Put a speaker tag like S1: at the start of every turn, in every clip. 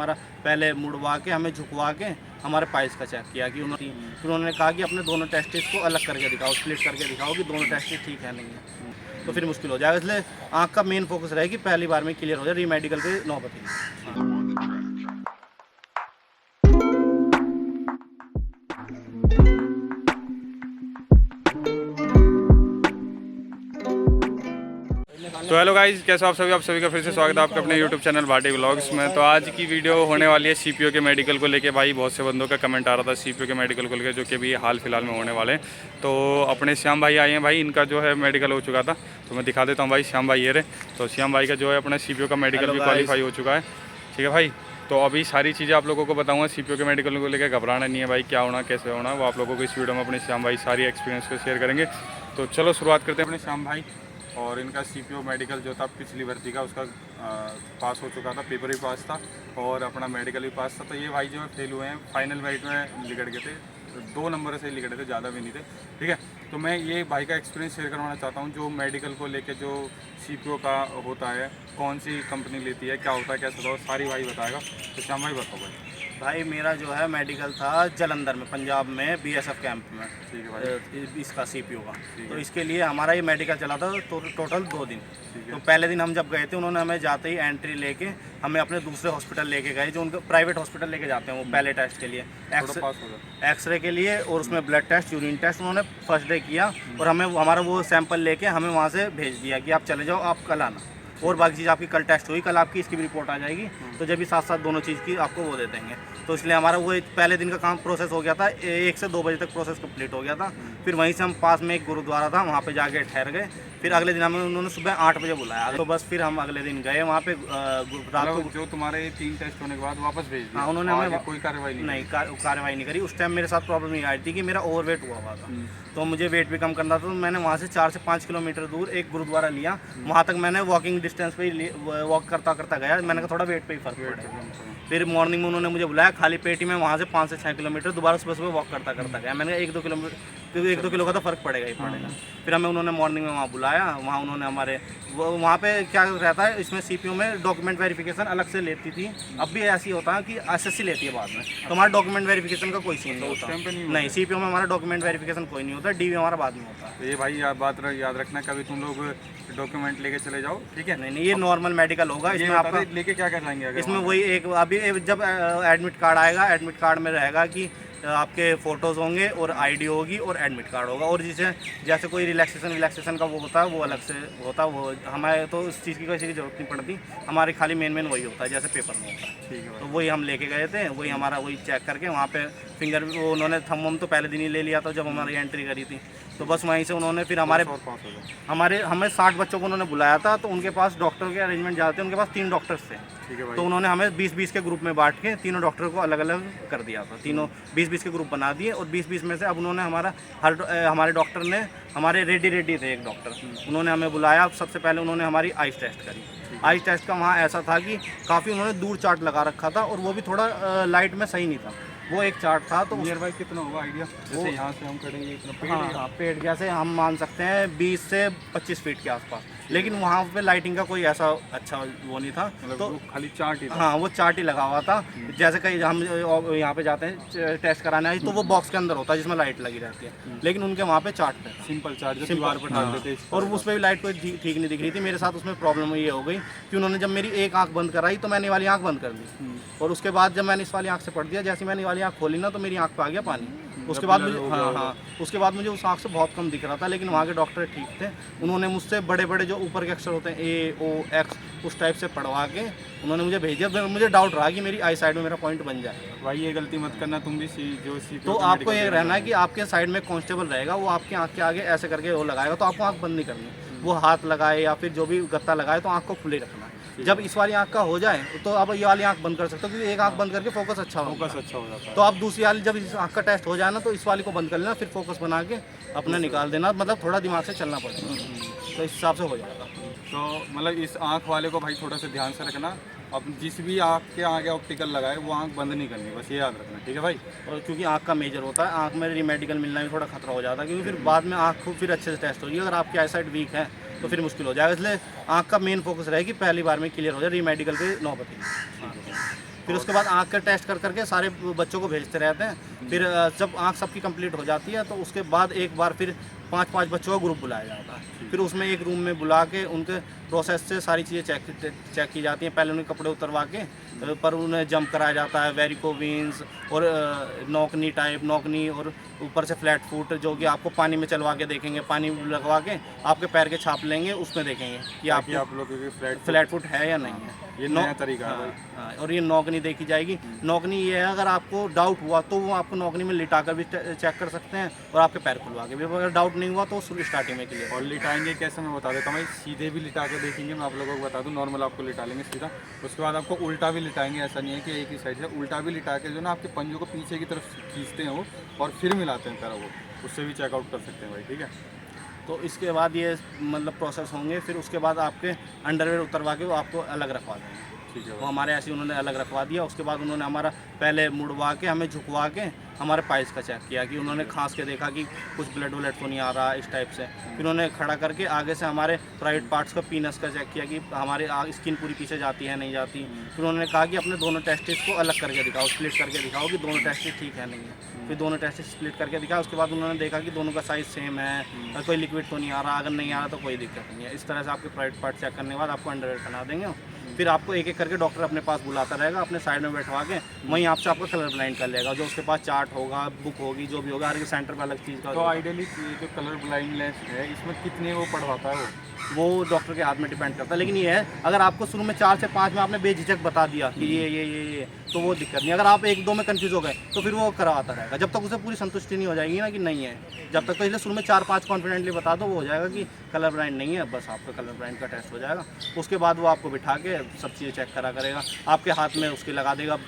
S1: हमारा पहले मुड़वा के हमें झुकवा के हमारे पाइल्स का चेक किया कि उन्होंने कहा कि अपने दोनों टेस्टिस को अलग करके दिखाओ, स्प्लिट करके दिखाओ कि दोनों टेस्टिस ठीक है नहीं है, तो फिर मुश्किल हो जाएगा। इसलिए आँख का मेन फोकस रहेगी पहली बार में क्लियर हो जाए, रीमेडिकल की नौबत ही।
S2: तो हेलो गाइस, कैसे आप सभी का फिर से स्वागत है आपका अपने यूट्यूब चैनल भाटी व्लॉग्स में। तो आज की वीडियो होने वाली है सीपीओ के मेडिकल को लेके। भाई बहुत से बंदों का कमेंट आ रहा था सीपीओ के मेडिकल को लेके, जो कि अभी हाल फिलहाल में होने वाले हैं। तो अपने श्याम भाई आए हैं भाई, इनका जो है मेडिकल हो चुका था, तो मैं दिखा देता हूँ भाई। श्याम भाई ये रहे, तो श्याम भाई का जो है अपना सीपीओ का मेडिकल भी क्वालिफाई हो चुका है। ठीक है भाई, तो अभी सारी चीज़ें आप लोगों को बताऊँगा सीपीओ के मेडिकल को लेकर। घबराना नहीं है भाई, क्या होना कैसे होना वो आप लोगों को इस वीडियो में अपने श्याम भाई सारी एक्सपीरियंस को शेयर करेंगे। तो चलो शुरुआत करते हैं अपने श्याम भाई। और इनका सीपीओ मेडिकल जो था पिछली भर्ती का, उसका पास हो चुका था, पेपर भी पास था और अपना मेडिकल भी पास था। तो ये भाई जो है फेल हुए हैं, फाइनल मेरिट में लिगड़ गए थे, 2 नंबर से लिगड़े थे, ज़्यादा भी नहीं थे। ठीक है, तो मैं ये भाई का एक्सपीरियंस शेयर करवाना चाहता हूँ, जो मेडिकल को लेके जो सीपीओ का होता है, कौन सी कंपनी लेती है, क्या होता है, कैसे होता है, सारी भाई बताएगा। तो श्याम भाई बताओ
S1: भाई मेरा जो है मेडिकल था जालंधर में, पंजाब में, बीएसएफ कैंप में।
S2: ठीक है भाई,
S1: इसका सीपीओ का। तो इसके लिए हमारा ये मेडिकल चला था तो टोटल 2 दिन। तो पहले दिन हम जब गए थे, उन्होंने हमें जाते ही एंट्री लेके हमें अपने दूसरे हॉस्पिटल लेके गए, जो उनके प्राइवेट हॉस्पिटल लेके जाते हैं वो पहले टेस्ट के लिए, एक्सरे के लिए, और उसमें ब्लड टेस्ट, यूरिन टेस्ट उन्होंने फर्स्ट डे किया। और हमें हमारा वो सैंपल लेके हमें वहाँ से भेज दिया कि आप चले जाओ, आप कल आना, और बाकी चीज़ आपकी कल टेस्ट हुई, कल आपकी इसकी भी रिपोर्ट आ जाएगी। तो जब भी साथ साथ दोनों चीज़ की आपको वो दे देंगे। तो इसलिए हमारा वो पहले दिन का काम प्रोसेस हो गया था, 1 से 2 बजे तक प्रोसेस कंप्लीट हो गया था। फिर वहीं से हम पास में एक गुरुद्वारा था, वहाँ पे जाके ठहर गए। फिर अगले दिन हमें उन्होंने सुबह 8 बजे बुलाया, तो बस फिर हम अगले दिन गए वहाँ पे रात को।
S2: जो तुम्हारे 3 टेस्ट होने के बाद वापस भेज दिया?
S1: हाँ, उन्होंने हमें
S2: कोई कार्रवाई नहीं
S1: कार्रवाई नहीं करी। उस टाइम मेरे साथ प्रॉब्लम ये आई थी कि मेरा ओवरवेट हुआ था, तो मुझे वेट भी कम करना था। तो मैंने वहाँ से 4 से 5 किलोमीटर दूर एक गुरुद्वारा लिया, वहाँ तक मैंने वॉकिंग डिस्टेंस पे ही वॉक करता करता गया। मैंने कहा थोड़ा वेट पे ही फर्क पड़ेगा। फिर मॉर्निंग में उन्होंने मुझे बुलाया, खाली पेट ही में वहाँ से 5 से 6 किलोमीटर दोबारा सुबह सुबह वॉक करता करता गया। मैंने कहा 1-2 किलोमीटर, क्योंकि 1-2 किलो का तो फ़र्क पड़ेगा ही पड़ेगा। फिर हमें उन्होंने मॉर्निंग में वहाँ बुलाया, वहाँ उन्होंने हमारे वहाँ पे क्या रहता है, इसमें सीपीओ में डॉक्यूमेंट वेरिफिकेशन अलग से लेती थी। अब भी ऐसी होता है कि एसएससी लेती है बाद में, तो हमारा डॉक्यूमेंट वेरिफिकेशन का कोई सीन नहीं होता। नहीं, सीपीओ में हमारा डॉक्यूमेंट वेरिफिकेशन कोई नहीं होता, डीवी हमारा बाद में होता है।
S2: तो ये भाई बात याद रखना, कभी तुम लोग डॉक्यूमेंट लेके चले जाओ। ठीक है,
S1: नहीं, ये नॉर्मल मेडिकल होगा। इसमें आपका
S2: लेके क्या कर जाएंगे?
S1: इसमें वही एक अभी जब एडमिट कार्ड आएगा, एडमिट कार्ड में रहेगा कि आपके फ़ोटोज़ होंगे और आईडी होगी और एडमिट कार्ड होगा। और जैसे कोई रिलैक्सेशन का वो होता है, वो अलग से होता है। वो हमारे तो उस चीज़ की किसी की ज़रूरत नहीं पड़ती, हमारी खाली मेन वही होता है जैसे पेपर में होता है।
S2: ठीक है,
S1: तो वही हम लेके गए थे, वही हमारा वही चेक करके वहाँ पे फिंगर वो उन्होंने थंब तो पहले दिन ही ले लिया था जब हमारी एंट्री करी थी। तो बस वहीं से उन्होंने फिर हमें 60 बच्चों को उन्होंने बुलाया था, तो उनके पास डॉक्टर के अरेंजमेंट ज़्यादा थे, उनके पास 3 डॉक्टर्स थे।
S2: ठीक है भाई,
S1: तो उन्होंने हमें 20-20 के ग्रुप में बांट के तीनों डॉक्टर को अलग अलग कर दिया था। तीनों 20-20 के ग्रुप बना दिए, और 20-20 में से अब उन्होंने हमारे डॉक्टर ने, हमारे रेडी थे एक डॉक्टर, उन्होंने हमें बुलाया। सबसे पहले उन्होंने हमारी आइस टेस्ट करी। आइस टेस्ट का वहाँ ऐसा था कि काफ़ी उन्होंने दूर चार्ट लगा रखा था, और वो भी थोड़ा लाइट में सही नहीं था। वो एक चार्ट था, तो
S2: नियर बाई कितना होगा आइडिया? जैसे यहाँ से हम खड़ेंगे इतना पेड़,
S1: हाँ, पेड़ जैसे हम मान सकते हैं 20 से 25 फीट के आसपास। लेकिन वहाँ पे लाइटिंग का कोई ऐसा अच्छा वो नहीं था,
S2: मतलब
S1: तो
S2: खाली चार्ट ही था।
S1: हाँ, वो चार्ट ही लगा हुआ था। जैसे कहीं हम यहाँ पे जाते हैं टेस्ट कराने, तो वो बॉक्स के अंदर होता है जिसमें लाइट लगी रहती है, लेकिन उनके वहाँ पे चार्ट पे
S2: सिंपल चार्ट जो दीवार पर डाल देते,
S1: और उस पर भी लाइट कोई ठीक नहीं दिख रही थी। मेरे साथ उसमें प्रॉब्लम ये हो गई कि उन्होंने जब मेरी एक आँख बंद कराई, तो मैंने वाली आँख बंद कर दी, और उसके बाद जब मैंने इस वाली आँख से पढ़ दिया, जैसे मैंने वाली आँख खोली ना, तो मेरी आँख पे आ गया पानी। उसके बाद मुझे उसके बाद मुझे उस आँख से बहुत कम दिख रहा था। लेकिन वहाँ के डॉक्टर ठीक थे, उन्होंने मुझसे बड़े बड़े जो ऊपर के अक्षर होते हैं AOX उस टाइप से पढ़वा के उन्होंने मुझे भेज दिया। मुझे डाउट रहा कि मेरी आई साइड में मेरा पॉइंट बन जाए।
S2: भाई ये गलती मत करना तुम भी,
S1: तो आपको ये रहना है कि आपके साइड में कांस्टेबल रहेगा, वो आपकी आँख के आगे ऐसे करके वो लगाएगा, तो आपको आँख बंद नहीं करनी। वो हाथ लगाए या फिर जो भी गत्ता लगाए, तो आँख को खुले रखना है। जब इस वाली आँख का हो जाए, तो अब ये वाली आँख बंद कर सकते हो, क्योंकि एक आँख बंद करके फोकस अच्छा हो जाता है। तो आप दूसरी वाली जब इस आँख का टेस्ट हो जाए ना, तो इस वाली को बंद कर लेना, फिर फोकस बना के अपना निकाल देना। मतलब थोड़ा दिमाग से चलना पड़ेगा, तो इस हिसाब से हो जाएगा।
S2: तो मतलब इस आँख वाले को भाई थोड़ा सा ध्यान से रखना, अब जिस भी आँख के आगे ऑप्टिकल लगाए वो आँख बंद नहीं करनी, बस ये याद रखना। ठीक है भाई,
S1: और क्योंकि आँख का मेजर होता है, आँख में रीमेडिकल मिलना भी थोड़ा खतरा हो जाता है, क्योंकि फिर बाद में आँख को फिर अच्छे से टेस्ट होगी। अगर आपकी आई साइड वीक है तो फिर मुश्किल हो जाएगा। इसलिए आँख का मेन फोकस रहेगी पहली बार में क्लियर हो जाए, रीमेडिकल की नौबत ही। फिर उसके बाद आँख का टेस्ट कर करके सारे बच्चों को भेजते रहते हैं। फिर जब आँख सबकी कंप्लीट हो जाती है तो उसके बाद एक बार फिर 5-5 बच्चों का ग्रुप बुलाया जाता है। फिर उसमें एक रूम में बुला के उनके प्रोसेस से सारी चीज़ें चेक की जाती हैं। पहले उन्हें कपड़े उतरवा के पर उन्हें जंप कराया जाता है, वेरिकोविंस और नॉकनी और ऊपर से फ्लैट फुट, जो कि आपको पानी में चलवा के देखेंगे, पानी लगवा के आपके पैर के छाप लेंगे, उसमें देखेंगे कि
S2: आप लोगों की
S1: फ्लैट फुट है या नहीं है।
S2: ये नया तरीका है भाई।
S1: हाँ, और ये नॉकनी देखी जाएगी। नॉकनी ये है, अगर आपको डाउट हुआ तो वो आपको नॉकनी में लिटा कर भी चेक कर सकते हैं और आपके पैर खुलवा के भी। अगर डाउट नहीं हुआ तो स्टार्टिंग में क्लियर।
S2: और लिटाएंगे कैसे मैं बता देता हूँ भाई। सीधे भी लिटा के देखेंगे, मैं आप लोगों को बता दूँ, नॉर्मल आपको लिटा लेंगे सीधा, उसके बाद आपको उल्टा भी लिटाएंगे। ऐसा नहीं है कि एक ही साइड से, उल्टा भी लिटा के जो ना आपके पंजों को पीछे की तरफ खींचते हैं वो, और फिर मिलाते हैं पैरों को, उससे भी चेकआउट कर सकते हैं भाई। ठीक है,
S1: तो इसके बाद ये मतलब प्रोसेस होंगे। फिर उसके बाद आपके अंडरवेयर उतरवा के वो आपको अलग रखवा देंगे।
S2: ठीक है
S1: वो हमारे ऐसे उन्होंने अलग रखवा दिया। उसके बाद उन्होंने हमारा पहले मुड़वा के हमें झुकवा के हमारे पाइस का चेक किया कि उन्होंने खांस के देखा कि कुछ ब्लड व्लड तो नहीं आ रहा इस टाइप से। फिर उन्होंने खड़ा करके आगे से हमारे प्राइवेट पार्ट्स का पीनस का चेक किया कि हमारे स्किन पूरी पीछे जाती है नहीं जाती। फिर उन्होंने कहा कि अपने दोनों टेस्टिस को अलग करके दिखाओ, स्प्लिट करके दिखाओ कि दोनों टेस्टिस ठीक है नहीं है। फिर दोनों टेस्टिस स्प्लिट करके दिखाया। उसके बाद उन्होंने देखा कि दोनों का साइज़ सेम है, कोई लिक्विड तो नहीं आ रहा, अगर नहीं आ रहा तो कोई दिक्कत नहीं है। इस तरह से आपके प्राइवेट पार्ट चेक करने के बाद आपको अंडरवेयर बना देंगे। फिर आपको एक एक करके डॉक्टर अपने पास बुलाता रहेगा, अपने साइड में बैठवा के वहीं आपसे आपका कलर ब्लाइंड कर लेगा। जो उसके पास चार्ट होगा, बुक होगी, जो भी होगा, हर सेंटर पर अलग चीज़ का।
S2: तो आइडियली जो कलर ब्लाइंडनेस है इसमें कितने वो पढ़वाता है
S1: वो डॉक्टर के हाथ में डिपेंड करता है। लेकिन ये है, अगर आपको शुरू में 4 से 5 में आपने बेझिझक बता दिया कि ये तो वो दिक्कत नहीं। अगर आप 1-2 में कंफ्यूज हो गए तो फिर वो करवाता रहेगा जब तक उसे पूरी संतुष्टि नहीं हो जाएगी ना कि नहीं है। जब तक तो इसलिए शुरू में 4-5 कॉन्फिडेंटली बता दो, वो हो जाएगा कि कलर ब्लाइंड नहीं है, बस आपका कलर ब्लाइंड का टेस्ट हो जाएगा। उसके बाद वो आपको बिठा के सब चीज़ें चेक करेगा। आपके हाथ में उसकी लगा देगा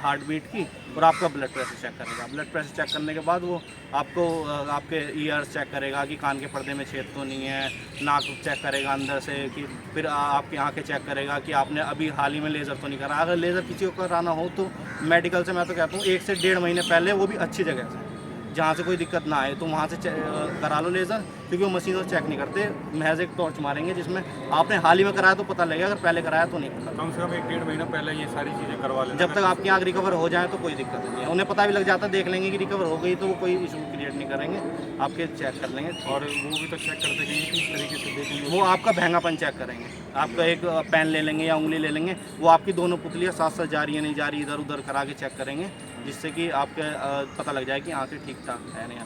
S1: हार्ट बीट की, और आपका ब्लड प्रेशर चेक करेगा। ब्लड प्रेशर चेक करने के बाद वो आपको आपके ईयर्स चेक करेगा कि कान के पर्दे में छेद तो नहीं है, नाक चेक करेगा अंदर से, कि फिर आपकी आंखें चेक करेगा कि आपने अभी हाल ही में लेज़र तो नहीं करा। अगर लेज़र किसी को कराना हो तो मेडिकल से मैं तो कहता हूँ 1 से 1.5 महीने पहले, वो भी अच्छी जगह से जहाँ से कोई दिक्कत ना आए, तो वहाँ से करा लो लेज़र, क्योंकि वो मशीनों से चेक नहीं करते, महज एक टॉर्च मारेंगे जिसमें आपने हाल ही में कराया तो पता लगेगा, अगर पहले कराया तो नहीं पता।
S2: कम से कम 1-1.5 महीना पहले ये सारी चीज़ें करवा लें।
S1: जब तक आपकी आँख रिकवर हो जाए तो कोई दिक्कत नहीं है। उन्हें पता भी लग जाता है, देख लेंगे कि रिकवर हो गई तो वो कोई इशू क्रिएट नहीं करेंगे, आपके चेक कर लेंगे।
S2: और वो भी तो चेक करते कि किस तरीके से देखेंगे,
S1: वो आपका भैंगापन चेक करेंगे। आपका एक पेन ले लेंगे या उंगली ले लेंगे, वो आपकी दोनों पुतलियाँ साथ साथ जा रही है नहीं जा रही, इधर उधर करा के चेक करेंगे, जिससे कि आपके पता लग जाए कि आँखें ठीक ठाक है नहीं।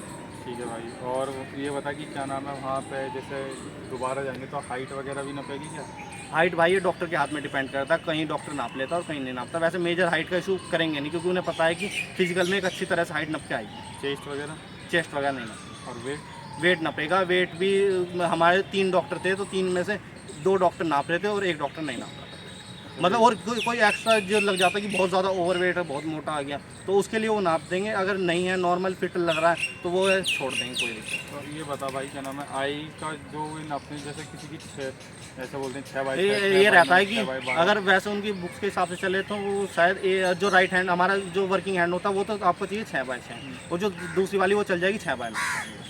S2: ठीक है भाई। और ये बता कि क्या नाम है वहाँ पे, जैसे दोबारा जाएंगे तो हाइट वगैरह भी नापेगी क्या?
S1: हाइट भाई ये डॉक्टर के हाथ में डिपेंड करता है, कहीं डॉक्टर नाप लेता है और कहीं नहीं नापता। वैसे मेजर हाइट का इशू करेंगे नहीं, क्योंकि उन्हें पता है कि फिजिकल में एक अच्छी तरह से हाइट नप के आएगी।
S2: चेस्ट वगैरह?
S1: चेस्ट वगैरह नहीं नापता।
S2: और
S1: वेट नपेगा। वेट भी हमारे 3 डॉक्टर थे, तो 3 में से 2 डॉक्टर नाप रहे थे और 1 डॉक्टर नहीं नाप रहा था। मतलब और कोई एक्स्ट्रा जो लग जाता है कि बहुत ज़्यादा ओवरवेट है, बहुत मोटा आ गया, तो उसके लिए वो नाप देंगे। अगर नहीं है, नॉर्मल फिट लग रहा है, तो वो छोड़ देंगे, कोई दिक्कत।
S2: और ये बता भाई क्या नाम है, आई का जो नापने, जैसे किसी की 6 ऐसा बोलते हैं 6/6
S1: ये रहता है कि अगर वैसे उनकी बुक्स के हिसाब से चले तो वो शायद जो राइट हैंड हमारा जो वर्किंग हैंड होता है वो तो आपको चाहिए 6/6, और जो दूसरी वाली वो चल जाएगी 6/9।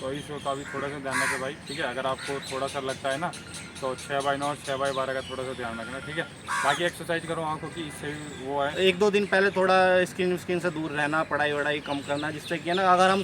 S2: तो इस का भी थोड़ा सा ध्यान रखें भाई। ठीक है, अगर आपको थोड़ा सा लगता है ना तो 6/9 6/12 का थोड़ा सा ध्यान रखना। ठीक है, बाकी एक्सरसाइज करो आंखों की, इससे वो है
S1: 1-2 दिन पहले थोड़ा स्किन से दूर रहना, पढ़ाई वढ़ाई कम करना, जिससे कि ना अगर हम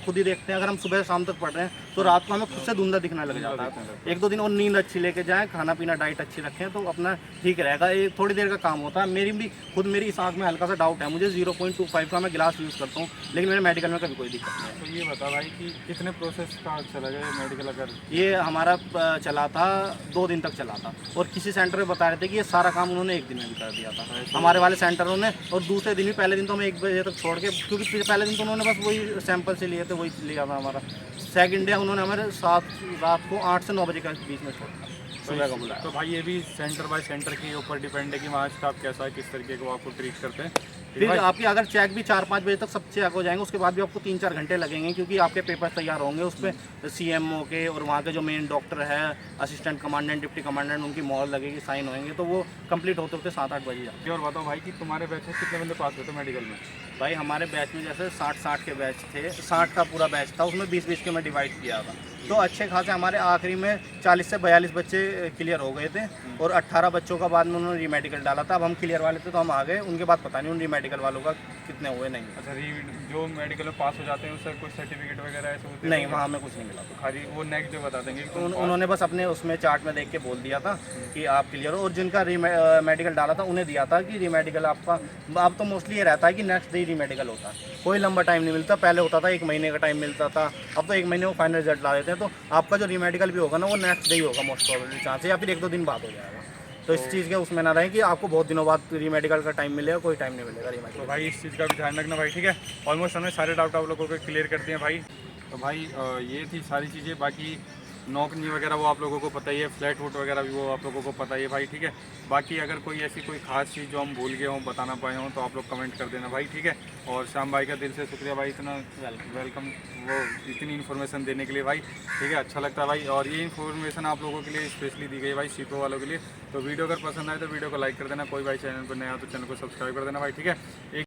S1: खुद ही देखते हैं, अगर हम सुबह शाम तक पढ़ रहे हैं तो रात को हमें खुद से धुंधला दिखना लग जाता है। 1-2 दिन और नींद अच्छी लेके जाएं, खाना पीना डाइट अच्छी रखें, तो अपना ठीक रहेगा। ये थोड़ी देर का काम होता है। मेरी इस आँख में हल्का सा डाउट है, मुझे 0.25 का मैं गिलास यूज़ करता हूँ, लेकिन मेरे मेडिकल में कभी कोई दिक्कत नहीं है।
S2: तो ये बता भाई कि कितने प्रोसेस का चला गया मेडिकल? अगर
S1: ये हमारा चला था 2 दिन तक चला था, और किसी सेंटर में बता रहे थे कि ये सारा काम उन्होंने 1 दिन में भी कर दिया था हमारे वाले सेंटरों ने। और दूसरे दिन भी, पहले दिन तो हमें 1 बजे तक छोड़ के, क्योंकि पहले दिन तो उन्होंने बस वही सैंपल से लिए थे, वही लिया था हमारा। सेकंड डे उन्होंने हमारे रात को 8 से 9 बजे के बीच में छोड़ा, सुबह का बुलाया।
S2: तो भाई ये भी सेंटर बाय सेंटर के ऊपर डिपेंड है कि वहाँ स्टाफ कैसा है, किस तरीके को आपको ट्रीट करते हैं।
S1: फिर आपकी अगर चेक भी 4-5 बजे तक सब चेक हो जाएंगे, उसके बाद भी आपको 3-4 घंटे लगेंगे, क्योंकि आपके पेपर तैयार होंगे उस पर CMO के और वहाँ के जो मेन डॉक्टर है, असिस्टेंट कमांडेंट, डिप्टी कमांडेंट, उनकी मोहर लगेगी, साइन होंगे, तो वो कंप्लीट होते होते 7-8 बजे जाते हैं।
S2: और बताओ भाई कि तुम्हारे बैच में कितने बंदे पास हुए थे मेडिकल में?
S1: भाई हमारे बैच में जैसे 60 के बैच थे, 60 का पूरा बैच था, उसमें 20 के में डिवाइड किया था। तो अच्छे खासे हमारे आखिरी में 40 से 42 बच्चे क्लियर हो गए थे और 18 बच्चों का बाद में उन्होंने रीमेडिकल डाला था। अब हम क्लियर वाले थे तो हम आ गए, उनके बाद पता नहीं उन रीमेडिकल वालों का कितने हुए नहीं।
S2: अच्छा, जो मेडिकल में पास हो जाते हैं उससे कुछ सर्टिफिकेट वगैरह ऐसे होते हैं?
S1: नहीं, वहाँ हमें कुछ नहीं मिला।
S2: तो खाली वो नेक्स्ट डे बता देंगे कि
S1: उन्होंने बस अपने उसमें चार्ट में देख के बोल दिया था कि आप क्लियर हो, और जिनका मेडिकल डाला था उन्हें दिया था कि रीमेडिकल आपका। अब तो मोस्टली ये रहता है कि नेक्स्ट डे रीमेडिकल होता है, कोई लंबा टाइम नहीं मिलता। पहले होता था 1 महीने का टाइम मिलता था, अब तो 1 महीने में फाइनल रिजल्ट ला देते हैं। तो आपका जो रीमेडिकल भी होगा ना वो नेक्स्ट डे ही होगा मोस्ट प्रोबेबली चांस है, या फिर 1-2 दिन बाद हो जाएगा। तो इस चीज़ के उसमें ना रहें कि आपको बहुत दिनों बाद रीमेडिकल का टाइम मिलेगा, कोई टाइम नहीं मिलेगा रीमेडिकल।
S2: तो भाई इस चीज़ का भी ध्यान रखना भाई, ठीक है। ऑलमोस्ट हमने सारे डाउट आप लोगों को क्लियर कर दिए भाई। तो भाई ये थी सारी चीज़ें। बाकी नौकरी वगैरह वो आप लोगों को पता ही है, फ्लैट वूट वगैरह भी वो आप लोगों को पता ही है भाई, ठीक है। बाकी अगर कोई ऐसी कोई खास चीज़ जो हम भूल गए हों, बताना पाए हों, तो आप लोग कमेंट कर देना भाई, ठीक है। और श्याम भाई का दिल से शुक्रिया भाई, इतना वेलकम, वो इतनी इन्फॉर्मेशन देने के लिए भाई, ठीक है। अच्छा लगता है भाई, और ये इन्फॉर्मेशन आप लोगों के लिए स्पेशली दी गई भाई, सीपीओ वालों के लिए। तो वीडियो अगर पसंद आए तो वीडियो को लाइक कर देना, कोई भाई चैनल पर नया हो तो चैनल को सब्सक्राइब कर देना भाई, ठीक है। एक